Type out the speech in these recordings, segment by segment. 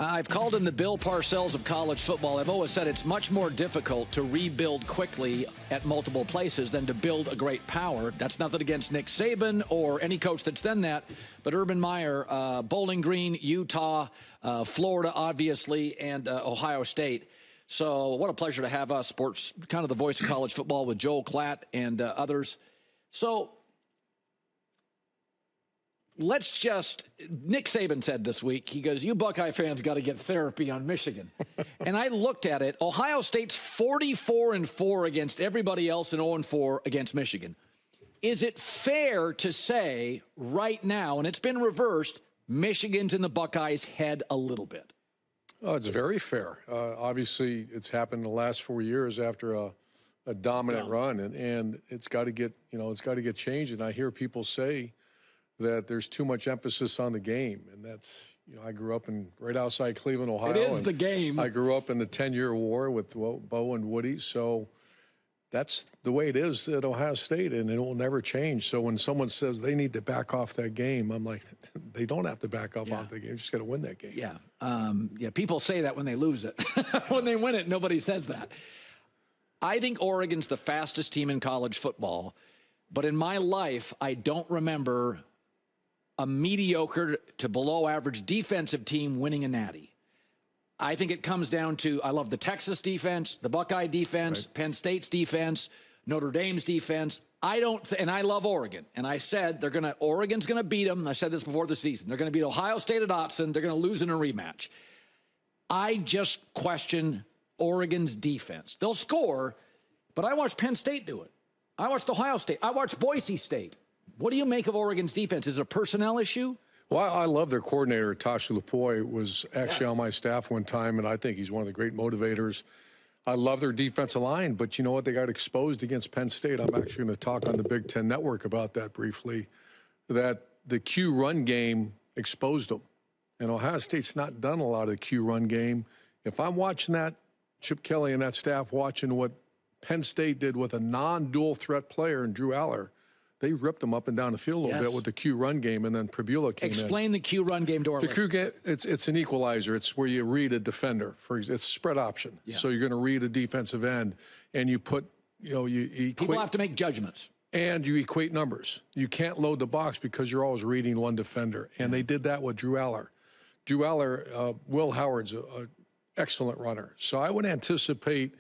I've called him the Bill Parcells of college football. I've always said it's much more difficult to rebuild quickly at multiple places than to build a great power. That's nothing against Nick Saban or any coach that's done that. But Urban Meyer, Bowling Green, Utah, Florida, obviously, and Ohio State. So what a pleasure to have us, sports, kind of the voice of college football with Joel Klatt and others. So Nick Saban said this week, he goes, you Buckeye fans got to get therapy on Michigan. And I looked at it. Ohio State's 44-4 against everybody else and 0-4 against Michigan. Is it fair to say right now, and it's been reversed, Michigan's in the Buckeyes' head a little bit? Oh, it's very fair. Obviously, it's happened in the last 4 years after a dominant run, and it's got to get, it's got to get changed. And I hear people say that there's too much emphasis on the game, and that's, I grew up right outside Cleveland, Ohio. It is the game. I grew up in the 10-year war with Bo and Woody, so that's the way it is at Ohio State, and it will never change. So when someone says they need to back off that game, I'm like, they don't have to back off the game. You just got to win that game. Yeah. People say that when they lose it. When they win it, nobody says that. I think Oregon's the fastest team in college football, but in my life, I don't remember a mediocre to below average defensive team winning a natty. I think it comes down to, I love the Texas defense, the Buckeye defense, right, Penn State's defense, Notre Dame's defense. And I love Oregon. And I said Oregon's going to beat them. I said this before the season. They're going to beat Ohio State at Autzen. They're going to lose in a rematch. I just question Oregon's defense. They'll score, but I watched Penn State do it. I watched Ohio State. I watched Boise State. What do you make of Oregon's defense? Is it a personnel issue? Well, I love their coordinator, Tasha Lepoy, was actually on my staff one time, and I think he's one of the great motivators. I love their defensive line, but you know what? They got exposed against Penn State. I'm actually going to talk on the Big Ten Network about that briefly, that the Q run game exposed them. And Ohio State's not done a lot of the Q run game. If I'm watching that, Chip Kelly and that staff watching what Penn State did with a non-dual threat player in Drew Aller, they ripped them up and down the field a little bit with the Q run game, and then Pribula came in. Explain the Q run game to our listeners. The Q game, it's an equalizer. It's where you read a defender. It's spread option. Yeah. So you're going to read a defensive end, and you put, you equate. People have to make judgments. And you equate numbers. You can't load the box because you're always reading one defender. And they did that with Drew Aller. Drew Aller, Will Howard's an excellent runner. So I would anticipate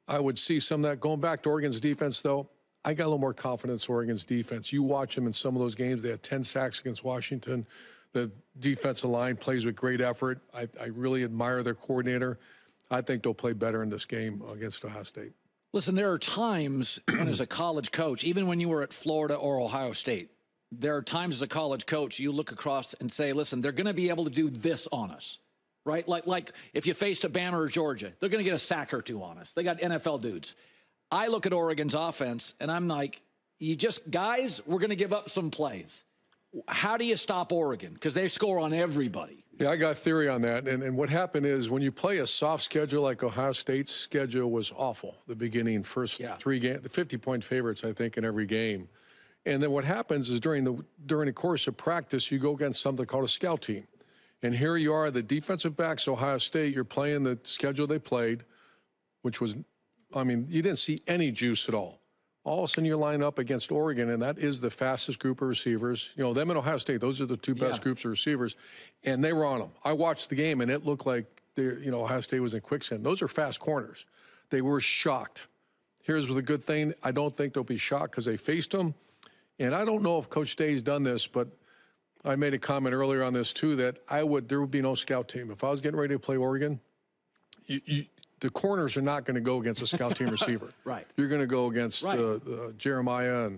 I would see some of that. Going back to Oregon's defense, though, I got a little more confidence in Oregon's defense. You watch them in some of those games. They had 10 sacks against Washington. The defensive line plays with great effort. I really admire their coordinator. I think they'll play better in this game against Ohio State. Listen, there are times when as a college coach, even when you were at Florida or Ohio State, there are times as a college coach you look across and say, listen, they're going to be able to do this on us, right? Like if you faced a Bama or Georgia, they're going to get a sack or two on us. They got NFL dudes. I look at Oregon's offense, and I'm like, guys, we're going to give up some plays. How do you stop Oregon? Because they score on everybody. Yeah, I got a theory on that. And what happened is when you play a soft schedule like Ohio State's schedule was awful, the beginning, first 3 games, the 50-point favorites, I think, in every game. And then what happens is during the course of practice, you go against something called a scout team. And here you are, the defensive backs, Ohio State, you're playing the schedule they played, which was, you didn't see any juice at all. All of a sudden you line up against Oregon, and that is the fastest group of receivers. Them and Ohio State, those are the two best groups of receivers. And they were on them. I watched the game, and it looked like Ohio State was in quicksand. Those are fast corners. They were shocked. Here's the good thing. I don't think they'll be shocked because they faced them. And I don't know if Coach Day's done this, but I made a comment earlier on this too, that there would be no scout team. If I was getting ready to play Oregon, the corners are not going to go against a scout team receiver. Right. You're going to go against Jeremiah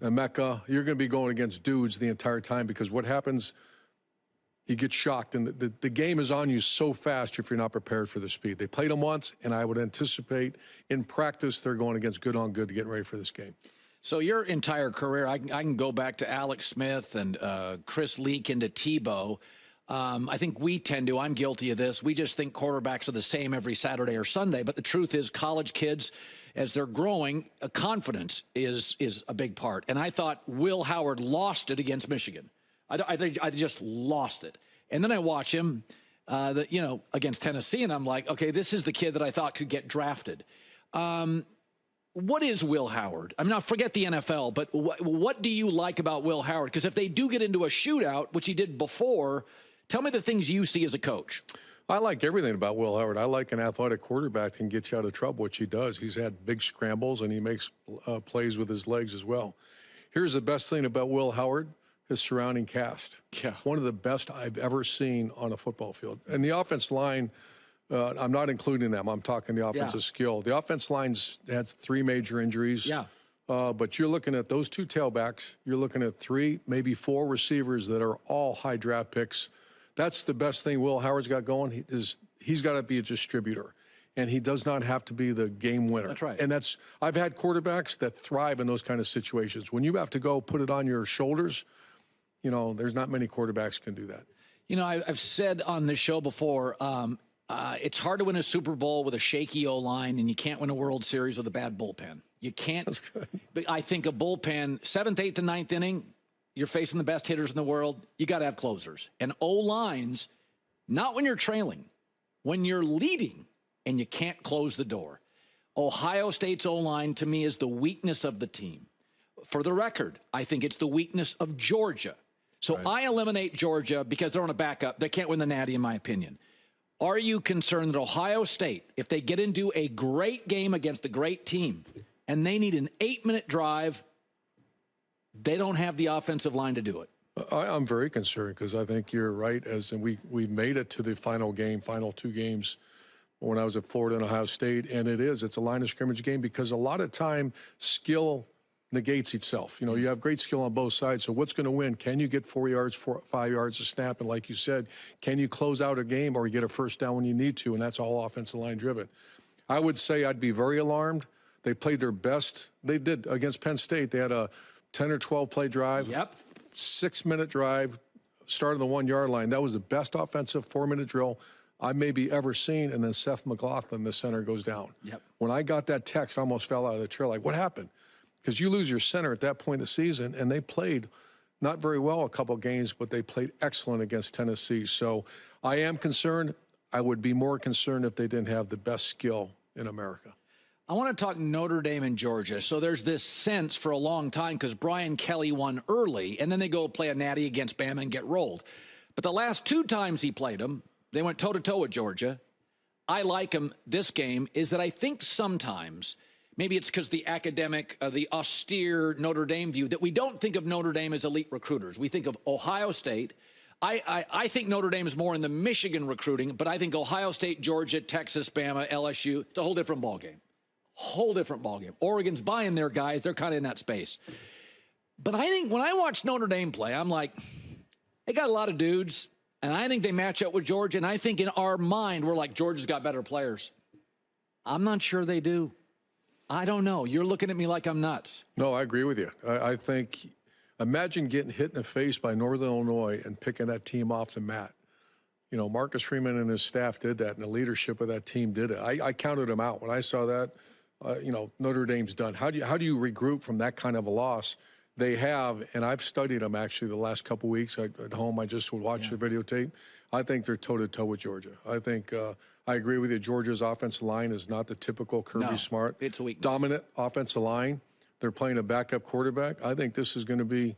and Mecca. You're going to be going against dudes the entire time because what happens, you get shocked. And the game is on you so fast if you're not prepared for the speed. They played them once, and I would anticipate in practice they're going against good on good to get ready for this game. So your entire career, I can go back to Alex Smith and Chris Leak into Tebow. I think we tend to, I'm guilty of this, we just think quarterbacks are the same every Saturday or Sunday. But the truth is college kids, as they're growing, confidence is a big part. And I thought Will Howard lost it against Michigan. I just lost it. And then I watch him. against Tennessee, and I'm like, okay, this is the kid that I thought could get drafted. What is Will Howard? I mean, forget the NFL, but what do you like about Will Howard? Because if they do get into a shootout, which he did before, tell me the things you see as a coach. I like everything about Will Howard. I like an athletic quarterback that can get you out of trouble, which he does. He's had big scrambles, and he makes plays with his legs as well. Here's the best thing about Will Howard, his surrounding cast. Yeah. One of the best I've ever seen on a football field. And the offense line, I'm not including them. I'm talking the offensive skill. The offense line's had 3 major injuries. Yeah. But you're looking at those 2 tailbacks. You're looking at 3, maybe 4 receivers that are all high draft picks. That's the best thing Will Howard's got going. He's got to be a distributor, and he does not have to be the game winner. That's right. And I've had quarterbacks that thrive in those kind of situations. When you have to go put it on your shoulders, there's not many quarterbacks can do that. I've said on this show before, it's hard to win a Super Bowl with a shaky O-line, and you can't win a World Series with a bad bullpen. You can't. That's good. But I think a bullpen, 7th, 8th, and 9th inning, you're facing the best hitters in the world. You got to have closers. And O-lines, not when you're trailing, when you're leading and you can't close the door. Ohio State's O-line, to me, is the weakness of the team. For the record, I think it's the weakness of Georgia. So right. I eliminate Georgia because they're on a backup. They can't win the Natty, in my opinion. Are you concerned that Ohio State, if they get into a great game against a great team and they need an 8-minute drive, they don't have the offensive line to do it? I'm very concerned because I think you're right. We made it to the final 2 games when I was at Florida and Ohio State, and it's a line of scrimmage game because a lot of time skill negates itself. You have great skill on both sides. So what's going to win? Can you get 4 yards, 5 yards a snap? And like you said, can you close out a game or get a first down when you need to? And that's all offensive line driven. I would say I'd be very alarmed. They played their best. They did against Penn State. They had a 10 or 12 play drive. Yep. 6-minute drive, started on the 1-yard line. That was the best offensive 4-minute drill I maybe ever seen. And then Seth McLaughlin, the center, goes down. Yep. When I got that text, I almost fell out of the chair. Like, what happened? Because you lose your center at that point in the season, and they played not very well a couple games, but they played excellent against Tennessee. So I am concerned. I would be more concerned if they didn't have the best skill in America. I want to talk Notre Dame and Georgia. So there's this sense for a long time because Brian Kelly won early, and then they go play a natty against Bama and get rolled. But the last 2 times he played them, they went toe-to-toe with Georgia. I like him this game is that I think sometimes – maybe it's because the academic, the austere Notre Dame view that we don't think of Notre Dame as elite recruiters. We think of Ohio State. I think Notre Dame is more in the Michigan recruiting, but I think Ohio State, Georgia, Texas, Bama, LSU, it's a whole different ballgame. Whole different ballgame. Oregon's buying their guys. They're kind of in that space. But I think when I watch Notre Dame play, I'm like, they got a lot of dudes, and I think they match up with Georgia, and I think in our mind, we're like, Georgia's got better players. I'm not sure they do. I don't know. You're looking at me like I'm nuts. No, I agree with you. I think, imagine getting hit in the face by Northern Illinois and picking that team off the mat. Marcus Freeman and his staff did that, and the leadership of that team did it. I counted them out. When I saw that, Notre Dame's done. How do you regroup from that kind of a loss? They have, and I've studied them actually the last couple weeks. At home, I just would watch the videotape. I think they're toe-to-toe with Georgia. I think I agree with you. Georgia's offensive line is not the typical Kirby Smart. It's a weakness. Dominant offensive line. They're playing a backup quarterback. I think this is going to be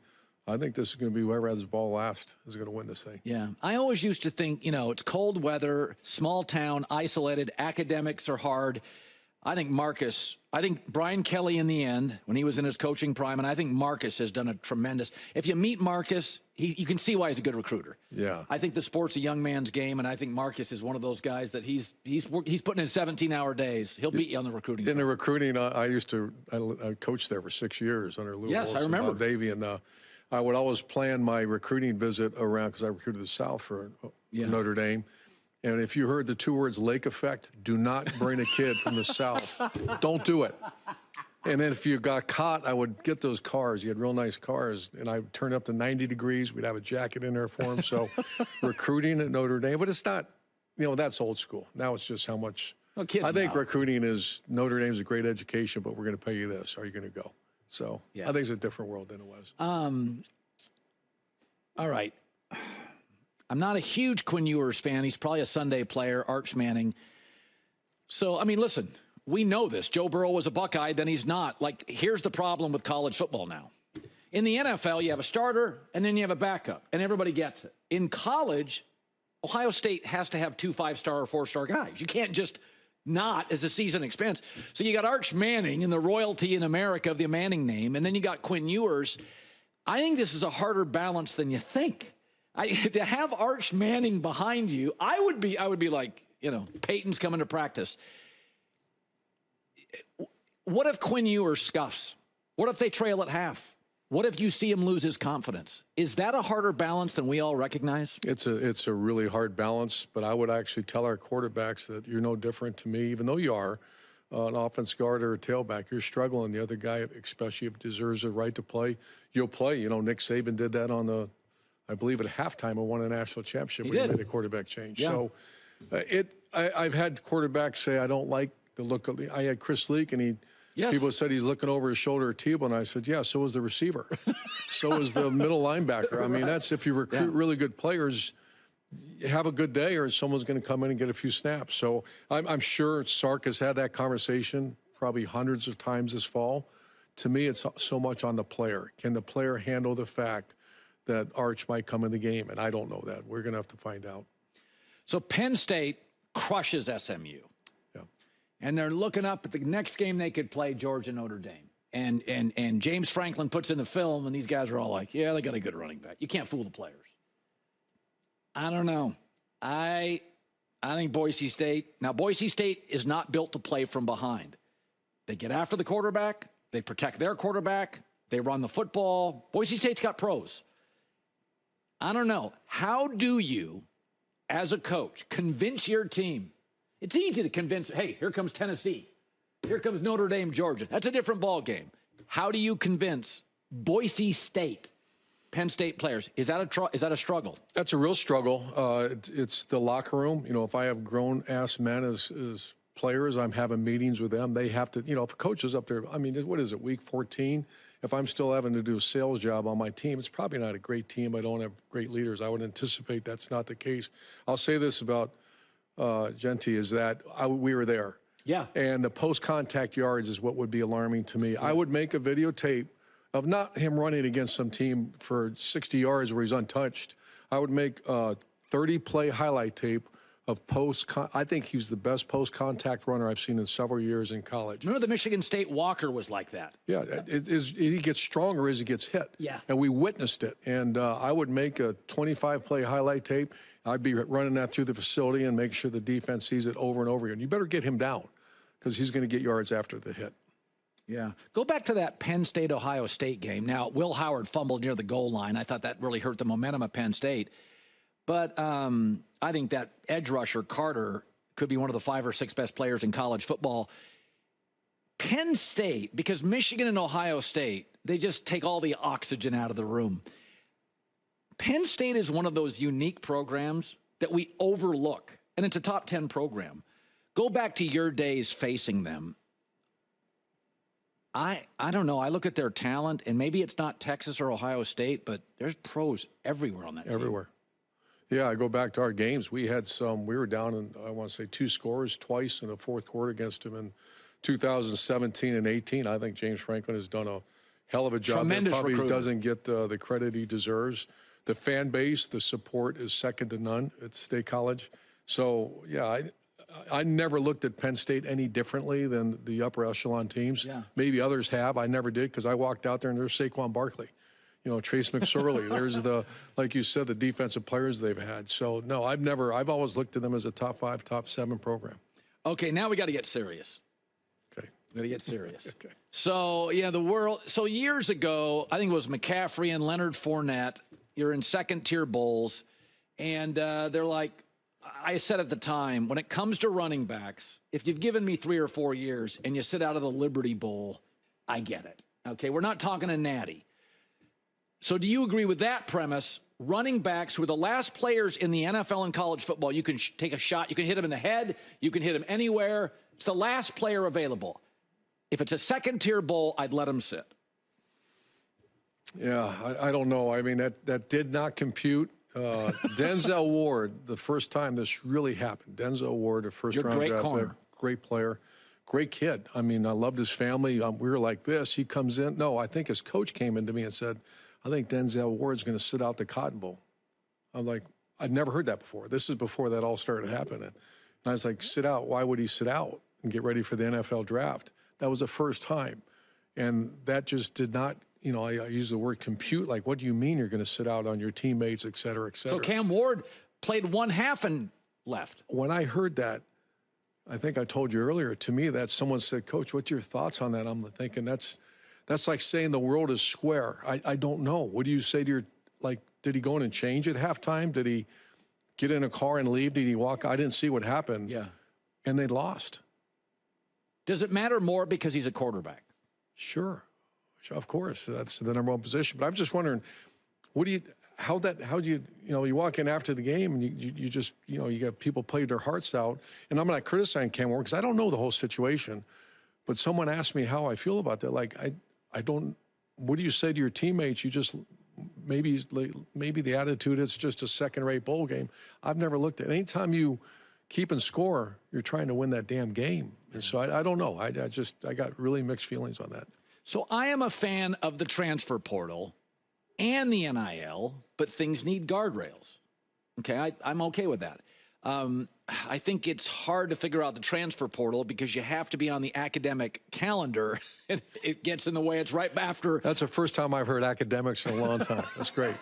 whoever has the ball last is going to win this thing. Yeah. I always used to think, it's cold weather, small town, isolated, academics are hard. I think Brian Kelly in the end, when he was in his coaching prime, and I think Marcus has done a tremendous. If you meet Marcus, you can see why he's a good recruiter. Yeah. I think the sport's a young man's game, and I think Marcus is one of those guys that he's putting in 17-hour days. He'll beat you on the recruiting. In the recruiting, I coached there for 6 years under Lou Wilson, I remember. Bob Davey, and I would always plan my recruiting visit around because I recruited the South for Notre Dame. And if you heard the 2 words lake effect, do not bring a kid from the South. Don't do it. And then if you got caught, I would get those cars. You had real nice cars. And I would turn up to 90 degrees. We'd have a jacket in there for them. So recruiting at Notre Dame. But it's not, that's old school. Now it's just how much. I think recruiting is Notre Dame's a great education, but we're going to pay you this. Are you going to go? So I think it's a different world than it was. All right. I'm not a huge Quinn Ewers fan. He's probably a Sunday player, Arch Manning. So, I mean, listen, we know this. Joe Burrow was a Buckeye, then he's not. Like, here's the problem with college football now. In the NFL, you have a starter, and then you have a backup, and everybody gets it. In college, Ohio State has to have 2 5-star or 4-star guys. You can't just not as the season expands. So you got Arch Manning and the royalty in America of the Manning name, and then you got Quinn Ewers. I think this is a harder balance than you think. To have Arch Manning behind you, I would be like, you know, Peyton's coming to practice. What if Quinn Ewers scuffs? What if they trail at half? What if you see him lose his confidence? Is that a harder balance than we all recognize? It's a really hard balance, but I would actually tell our quarterbacks that you're no different to me, even though you are an offense guard or a tailback. You're struggling. The other guy, especially if he deserves the right to play, you'll play. You know, Nick Saban did that on the, I believe at halftime and won a national championship where he made a quarterback change. Yeah. So I've had quarterbacks say, I don't like the look of I had Chris Leak, and people said he's looking over his shoulder at Tebow, and I said, yeah, so is the receiver. So is the middle linebacker. I mean, that's if you recruit really good players, have a good day, or someone's going to come in and get a few snaps. So I'm sure Sark has had that conversation probably hundreds of times this fall. To me, it's so much on the player. Can the player handle the fact that Arch might come in the game? And I don't know that. We're going to have to find out. So Penn State crushes SMU. And they're looking up at the next game they could play, Georgia, Notre Dame. And James Franklin puts in the film, and these guys are all like, yeah, they got a good running back. You can't fool the players. I don't know. I think Boise State. Now, Boise State is not built to play from behind. They get after the quarterback. They protect their quarterback. They run the football. Boise State's got pros. I don't know. How do you, as a coach, convince your team? It's easy to convince, hey, here comes Tennessee. Here comes Notre Dame, Georgia. That's a different ball game. How do you convince Boise State, Penn State players? Is that a struggle? That's a real struggle. It's the locker room. You know, if I have grown-ass men as players, I'm having meetings with them. They have to, you know, if a coach is up there, I mean, what is it, week 14? If I'm still having to do a sales job on my team, it's probably not a great team. I don't have great leaders. I would anticipate that's not the case. I'll say this about Genty, is that we were there. Yeah. And the post-contact yards is what would be alarming to me. Yeah. I would make a videotape of not him running against some team for 60 yards where he's untouched. I would make a 30-play highlight tape of I think he's the best post-contact runner I've seen in several years in college. Remember the Michigan State Walker was like that. Yeah, he gets stronger as he gets hit. Yeah. And we witnessed it. And I would make a 25-play highlight tape. I'd be running that through the facility and make sure the defense sees it over and over again. You better get him down because he's going to get yards after the hit. Yeah. Go back to that Penn State-Ohio State game. Now, Will Howard fumbled near the goal line. I thought that really hurt the momentum of Penn State. But I think that edge rusher, Carter, could be one of the 5 or 6 best players in college football. Penn State, because Michigan and Ohio State, they just take all the oxygen out of the room. Penn State is one of those unique programs that we overlook, and it's a top 10 program. Go back to your days facing them. I don't know. I look at their talent, and maybe it's not Texas or Ohio State, but there's pros everywhere on that team. Everywhere. Yeah, I go back to our games. We were down in, I want to say, 2 scores twice in the fourth quarter against them in 2017 and 18. I think James Franklin has done a hell of a job. Tremendous Probably recruiting. Doesn't get the credit he deserves. The fan base, the support is second to none at State College. So, yeah, I never looked at Penn State any differently than the upper echelon teams. Yeah. Maybe others have. I never did because I walked out there and there's Saquon Barkley. You know, Trace McSorley. There's like you said, the defensive players they've had. So, no, I've always looked at them as a top 5, top 7 program. Okay, now we got to get serious. Okay. We got to get serious. Okay. So, yeah, so years ago, I think it was McCaffrey and Leonard Fournette. You're in second-tier bowls, and they're like, I said at the time, when it comes to running backs, if you've given me 3 or 4 years and you sit out of the Liberty Bowl, I get it. Okay, we're not talking a natty. So do you agree with that premise? Running backs who are the last players in the NFL and college football, you can take a shot, you can hit them in the head, you can hit them anywhere. It's the last player available. If it's a second-tier bowl, I'd let them sit. Yeah, I don't know. I mean, that did not compute Denzel Ward, the first time this really happened. Denzel Ward, a first-round draft pick, great player, great kid. I mean, I loved his family. We were like this. He comes in. No, I think his coach came into me and said, I think Denzel Ward's going to sit out the Cotton Bowl. I'm like, I'd never heard that before. This is before that all started happening. And I was like, sit out? Why would he sit out and get ready for the NFL draft? That was the first time. And that just did not, you know, I use the word compute. Like, what do you mean you're going to sit out on your teammates, et cetera, et cetera? So Cam Ward played one half and left. When I heard that, I think I told you earlier, to me, that someone said, Coach, what's your thoughts on that? I'm thinking that's like saying the world is square. I don't know. What do you say to your, like, did he go in and change at halftime? Did he get in a car and leave? Did he walk? I didn't see what happened. Yeah. And they lost. Does it matter more because he's a quarterback? Sure. Of course. That's the number one position. But I'm just wondering, how do you you walk in after the game and you just, you got people play their hearts out. And I'm not criticizing Cam Ward because I don't know the whole situation. But someone asked me how I feel about that. Like, I don't, what do you say to your teammates? You just, maybe the attitude is just a second-rate bowl game. I've never looked at it. Anytime you keep and score, you're trying to win that damn game. And so I don't know. I got really mixed feelings on that. So I am a fan of the transfer portal and the NIL, but things need guardrails. Okay, I'm okay with that. I think it's hard to figure out the transfer portal because you have to be on the academic calendar. It gets in the way. It's right after. That's the first time I've heard academics in a long time. That's great.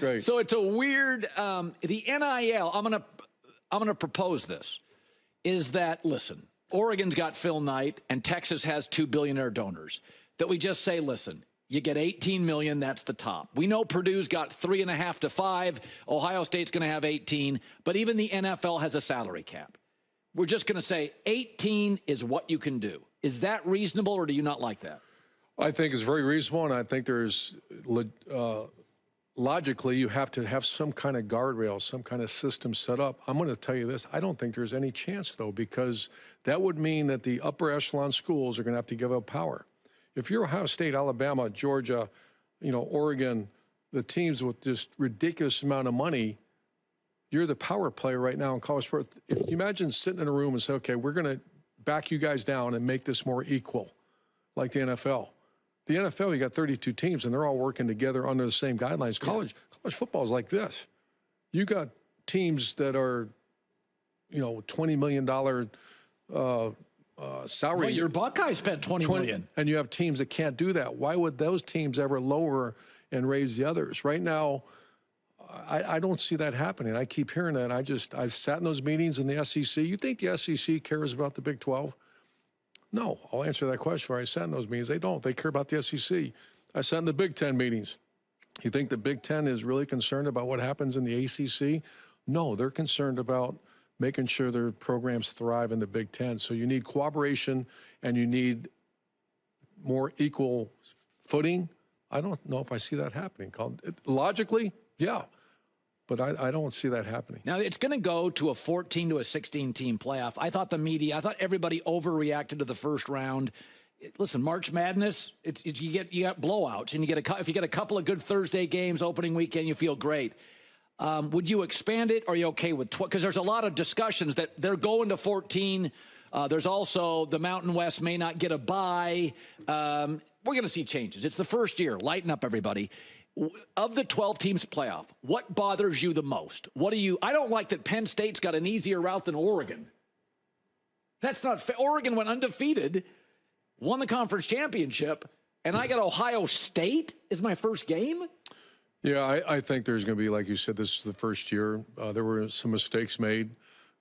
Great. So it's a weird, the NIL, I'm going to propose this, is that, listen, Oregon's got Phil Knight and Texas has 2 billionaire donors, that we just say, listen, you get 18 million, that's the top. We know Purdue's got 3.5 to 5. Ohio State's going to have 18, but even the NFL has a salary cap. We're just going to say 18 is what you can do. Is that reasonable, or do you not like that? I think it's very reasonable, and I think there's logically you have to have some kind of guardrail, some kind of system set up. I'm going to tell you this. I don't think there's any chance, though, because that would mean that the upper echelon schools are going to have to give up power. If you're Ohio State, Alabama, Georgia, Oregon, the teams with just ridiculous amount of money, you're the power player right now in college sports. If you imagine sitting in a room and say, okay, we're going to back you guys down and make this more equal, like the NFL. The NFL, you got 32 teams, and they're all working together under the same guidelines. College football is like this. You got teams that are, $20 million salary. Well, your Buckeyes spent $20 million. And you have teams that can't do that. Why would those teams ever lower and raise the others? Right now, I don't see that happening. I keep hearing that. I've sat in those meetings in the SEC. You think the SEC cares about the Big 12? No. I'll answer that question. I sat in those meetings. They don't. They care about the SEC. I sat in the Big 10 meetings. You think the Big 10 is really concerned about what happens in the ACC? No, they're concerned about making sure their programs thrive in the Big 10. So you need cooperation and you need more equal footing. I don't know if I see that happening. Logically, yeah, but I don't see that happening. Now, it's going to go to a 14 to a 16 team playoff. I thought everybody overreacted to the first round. Listen, March Madness, you get blowouts, and if you get a couple of good Thursday games opening weekend, you feel great. Would you expand it? Or are you okay with 12? Because there's a lot of discussions that they're going to 14. There's also the Mountain West may not get a bye. We're going to see changes. It's the first year. Lighten up, everybody. Of the 12 teams playoff, what bothers you the most? I don't like that Penn State's got an easier route than Oregon. That's not fair. Oregon went undefeated, won the conference championship, and I got Ohio State as my first game? Yeah, I think there's going to be, like you said, this is the first year. There were some mistakes made.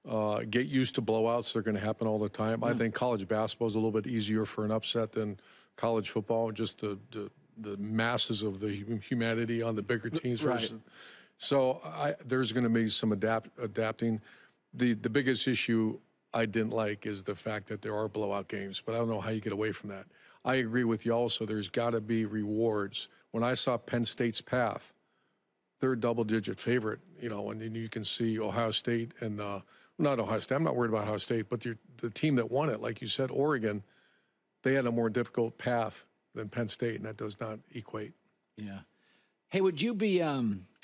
Get used to blowouts. They're going to happen all the time. I think college basketball is a little bit easier for an upset than college football, just the masses of the humanity on the bigger teams. Right. So there's going to be some adapting. The biggest issue I didn't like is the fact that there are blowout games, but I don't know how you get away from that. I agree with you also. There's got to be rewards. When I saw Penn State's path, they're a double-digit favorite, and then you can see Ohio State and not Ohio State. I'm not worried about Ohio State, but the team that won it, like you said, Oregon, they had a more difficult path than Penn State, and that does not equate. Yeah. Hey, would you be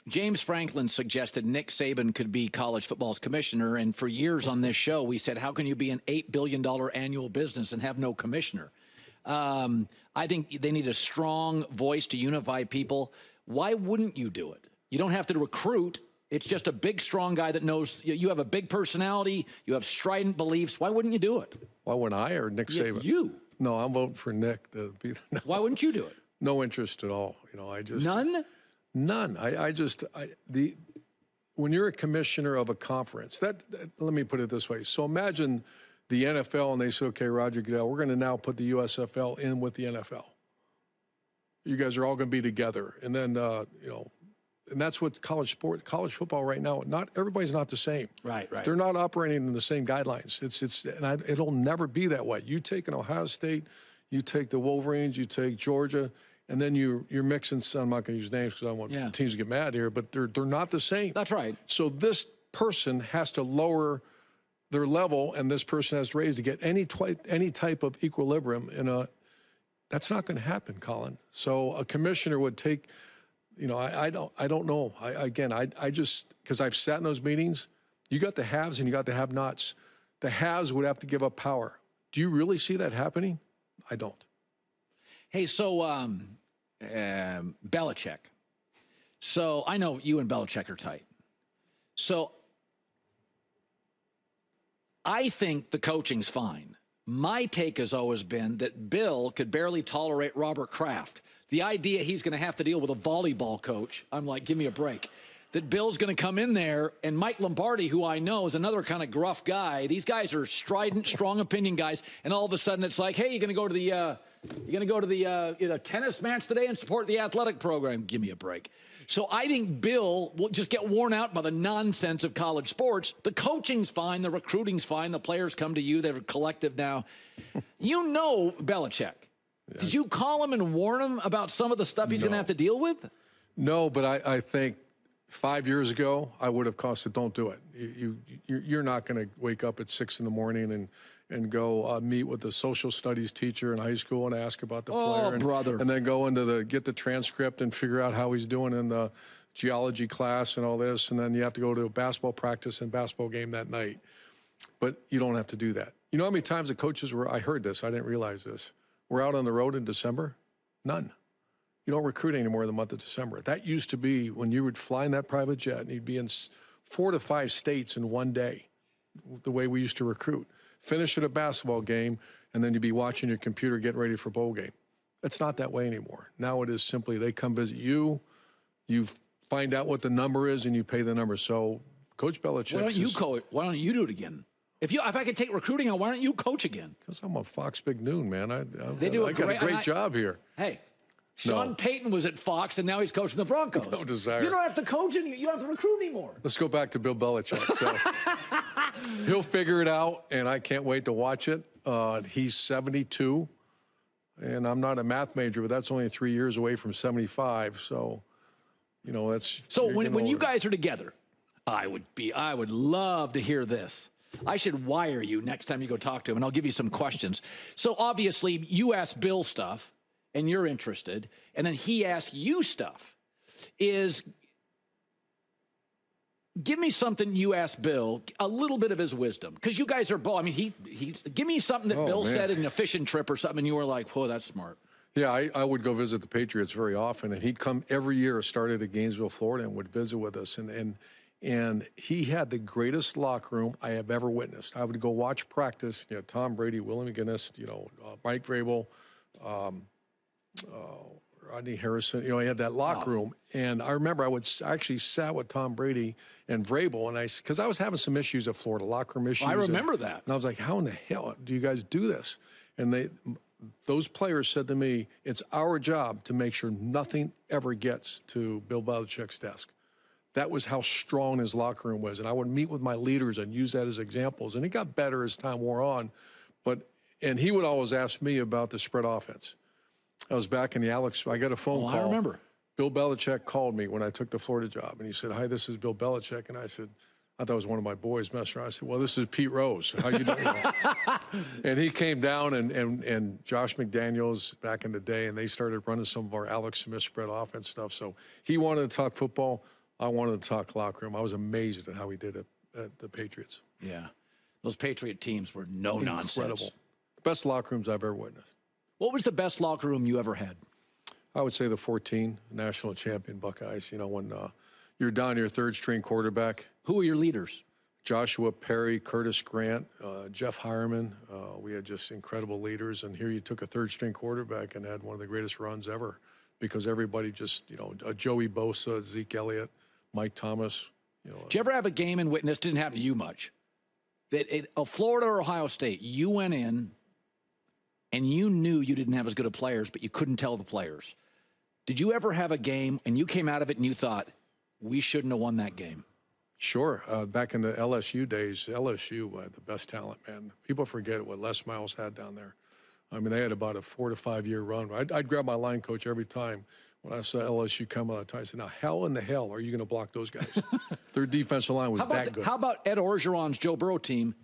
James Franklin suggested Nick Saban could be college football's commissioner, and for years on this show, we said, how can you be an $8 billion annual business and have no commissioner? I think they need a strong voice to unify people. Why wouldn't you do it? You don't have to recruit. It's just a big, strong guy that knows. You have a big personality. You have strident beliefs. Why wouldn't you do it? Why wouldn't I or Nick Saban? You. No, I'm voting for Nick. No. Why wouldn't you do it? No interest at all. I just none. None. When you're a commissioner of a conference, let me put it this way. So imagine the NFL and they say, okay, Roger Goodell, we're going to now put the USFL in with the NFL. You guys are all going to be together, and then and that's what college football right now. Everybody's not the same. Right. They're not operating in the same guidelines. It'll never be that way. You take an Ohio State, you take the Wolverines, you take Georgia, and then you're mixing. I'm not going to use names because I don't want teams to get mad here, but they're not the same. That's right. So this person has to lower their level, and this person has to raise to get any type of equilibrium that's not going to happen, Colin. So a commissioner would take. I don't know. I just, because I've sat in those meetings, you got the haves and you got the have-nots. The haves would have to give up power. Do you really see that happening? I don't. Hey, so Belichick. So I know you and Belichick are tight. So I think the coaching's fine. My take has always been that Bill could barely tolerate Robert Kraft. The idea he's going to have to deal with a volleyball coach, I'm like, give me a break. That Bill's going to come in there, and Mike Lombardi, who I know is another kind of gruff guy. These guys are strident, strong opinion guys, and all of a sudden it's like, hey, you're going to go to the tennis match today and support the athletic program. Give me a break. So I think Bill will just get worn out by the nonsense of college sports. The coaching's fine, the recruiting's fine, the players come to you, they're collective now. You know Belichick. Did you call him and warn him about some of the stuff he's going to have to deal with? No, but I think 5 years ago I would have said, don't do it. You're not going to wake up at 6 in the morning and go meet with the social studies teacher in high school and ask about the player. Brother. And then go into get the transcript and figure out how he's doing in the geology class and all this. And then you have to go to a basketball practice and basketball game that night. But you don't have to do that. You know how many times the coaches I heard this, I didn't realize this. We're out on the road in December? None. You don't recruit anymore in the month of December. That used to be when you would fly in that private jet and you'd be in 4 to 5 states in one day, the way we used to recruit. Finish at a basketball game, and then you'd be watching your computer getting ready for bowl game. It's not that way anymore. Now it is simply they come visit you, you find out what the number is, and you pay the number. So Coach Belichick. Why don't you do it again? If I could take recruiting on, why don't you coach again? Because I'm on Fox Big Noon, man. I got a great job here. Hey, Sean Payton was at Fox, and now he's coaching the Broncos. No desire. You don't have to coach and you don't have to recruit anymore. Let's go back to Bill Belichick. So he'll figure it out, and I can't wait to watch it. He's 72, and I'm not a math major, but that's only 3 years away from 75. So, that's. So when you guys are together, I would love to hear this. I should wire you next time you go talk to him, and I'll give you some questions. So obviously you ask Bill stuff, and you're interested, and then he asks you stuff. Give me something you asked Bill, a little bit of his wisdom, because you guys are both. I mean, give me something that Bill said in a fishing trip or something, and you were like, "Whoa, that's smart." Yeah, I would go visit the Patriots very often, and he'd come every year. Started at Gainesville, Florida, and would visit with us, and he had the greatest locker room I have ever witnessed. I would go watch practice. Tom Brady, Willie McGinnis, Mike Vrabel, Rodney Harrison. He had that locker room. And I remember I actually sat with Tom Brady and Vrabel, and because I was having some issues at Florida, locker room issues. I remember that. And I was like, how in the hell do you guys do this? And those players said to me, it's our job to make sure nothing ever gets to Bill Belichick's desk. That was how strong his locker room was. And I would meet with my leaders and use that as examples. And it got better as time wore on. And he would always ask me about the spread offense. I was back in I got a phone call. I remember. Bill Belichick called me when I took the Florida job. And he said, hi, this is Bill Belichick. And I said, I thought it was one of my boys messing around. I said, well, this is Pete Rose. How you doing? And he came down and Josh McDaniels back in the day, and they started running some of our Alex Smith spread offense stuff. So he wanted to talk football. I wanted to talk locker room. I was amazed at how he did it at the Patriots. Yeah. Those Patriot teams were no nonsense. Incredible. Best locker rooms I've ever witnessed. What was the best locker room you ever had? I would say the 14 national champion Buckeyes. You know, when you're down your third-string quarterback. Who were your leaders? Joshua Perry, Curtis Grant, Jeff Hireman. We had just incredible leaders. And here you took a third-string quarterback and had one of the greatest runs ever because everybody just, you know, Joey Bosa, Zeke Elliott, Mike Thomas. You know. Did you ever have a game and witness? Didn't happen to you much. That Florida or Ohio State, you went in and you knew you didn't have as good of players, but you couldn't tell the players. Did you ever have a game and you came out of it and you thought, we shouldn't have won that game? Sure. Back in the LSU days, LSU had the best talent, man. People forget what Les Miles had down there. I mean, they had about a 4 to 5 year run. I'd grab my line coach every time when I saw LSU come out. I said, now, how in the hell are you going to block those guys? Their defensive line was that good. How about Ed Orgeron's Joe Burrow team?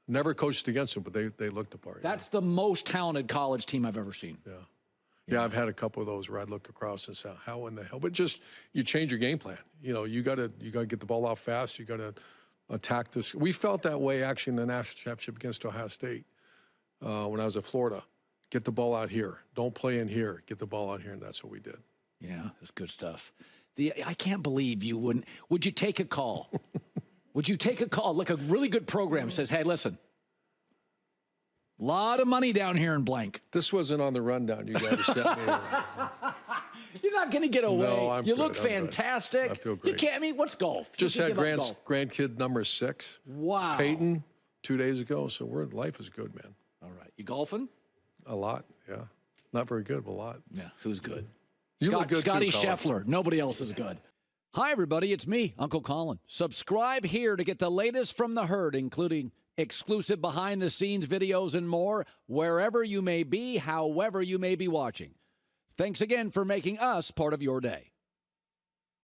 Never coached against them, but they looked the part. That's the most talented college team I've ever seen. Yeah, I've had a couple of those where I'd look across and say, how in the hell? But just, you change your game plan. You know, you got to get the ball out fast. You got to attack this. We felt that way, actually, in the national championship against Ohio State when I was at Florida. Get the ball out here. Don't play in here. Get the ball out here, and that's what we did. Yeah, that's good stuff. I can't believe you wouldn't. Would you take a call? Would you take a call? Like a really good program says, hey, listen, a lot of money down here in blank. This wasn't on the rundown. You guys sent me. You're not going to get away. No, you look fantastic. I feel great. You can't. I mean, what's golf? Just had grandkid number 6. Wow. Peyton 2 days ago. So life is good, man. All right. You golfing? A lot. Yeah. Not very good, but a lot. Yeah. Who's good? You look good Scotty too, Colin. Scheffler. Nobody else is good. Hi, everybody. It's me, Uncle Colin. Subscribe here to get the latest from the herd, including exclusive behind-the-scenes videos and more, wherever you may be, however you may be watching. Thanks again for making us part of your day.